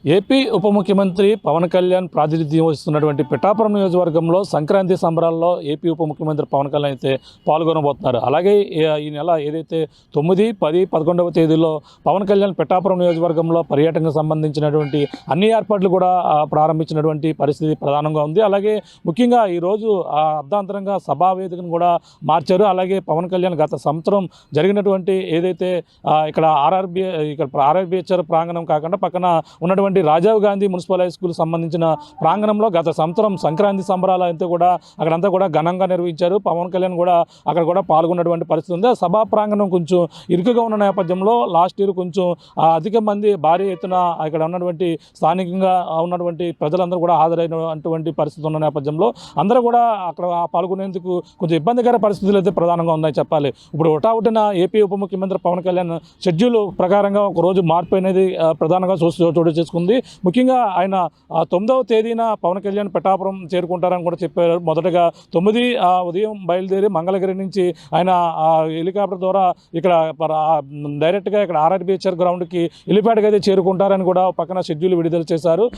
AP ఉప ముఖ్యమంత్రి పవన్ కళ్యాణ్ ప్రాతినిధ్యం వహిస్తున్నటువంటి పిఠాపురం నియోజకవర్గంలో సంక్రాంతి సంబరాల్లో ఏపీ ఉప ముఖ్యమంత్రి పవన్ కళ్యాణ్ అయితే పాల్గొనబోతున్నారు. అలాగే ఈ నెల ఏదైతే 9, 10, 11వ తేదీలో పవన్ కళ్యాణ్ పిఠాపురం నియోజకవర్గంలో పర్యటనకు సంబంధించినటువంటి అన్ని ఏర్పాట్లు కూడా ప్రారంభించినటువంటి పరిస్థితి ప్రధానంగా ఉంది. అలాగే ముఖ్యంగా ఈరోజు అర్ధాంతరంగా సభా వేదికను కూడా మార్చారు. అలాగే పవన్ కళ్యాణ్ గత సంవత్సరం జరిగినటువంటి ఏదైతే ఇక్కడ ఆర్ఆర్బిహెచ్ఆర్ ప్రాంగణం కాకుండా పక్కన ఉన్నటువంటి Rajiv Gandhi municipal high school సంబంధించిన ప్రాంగణంలో గత సంవత్సరం సంక్రాంతి సంబరాలు అయితే కూడా అక్కడంతా కూడా ఘనంగా నిర్వహించారు. పవన్ కళ్యాణ్ కూడా అక్కడ కూడా పాల్గొన్నటువంటి పరిస్థితి ఉంది. సభా ప్రాంగణం కొంచెం ఇరుకుగా ఉన్న నేపథ్యంలో లాస్ట్ ఇయర్ కొంచెం అధిక మంది భారీ ఎత్తున ఇక్కడ ఉన్నటువంటి స్థానికంగా ఉన్నటువంటి ప్రజలందరూ కూడా హాజరైనటువంటి పరిస్థితి ఉన్న నేపథ్యంలో అందరూ కూడా అక్కడ పాల్గొనేందుకు కొంచెం ఇబ్బందికర పరిస్థితులు అయితే ప్రధానంగా ఉన్నాయని చెప్పాలి. ఇప్పుడు హుటాహుటిన ఏపీ ఉప ముఖ్యమంత్రి పవన్ కళ్యాణ్ షెడ్యూల్ ప్రకారంగా ఒక రోజు మార్పు అనేది ప్రధానంగా చోటు చేసుకుంది. ముఖ్యంగా ఆయన 9వ తేదీన పవన్ కళ్యాణ్ పిఠాపురం చేరుకుంటారని కూడా చెప్పారు. మొదటగా 9 ఉదయం బయలుదేరి మంగళగిరి నుంచి ఆయన హెలికాప్టర్ ద్వారా ఇక్కడ డైరెక్ట్గా ఇక్కడ ఆర్ఆర్బిహెచ్ఆర్ గ్రౌండ్కి హెలిప్యాడ్కి అయితే చేరుకుంటారని కూడా పక్కన షెడ్యూల్ విడుదల చేశారు.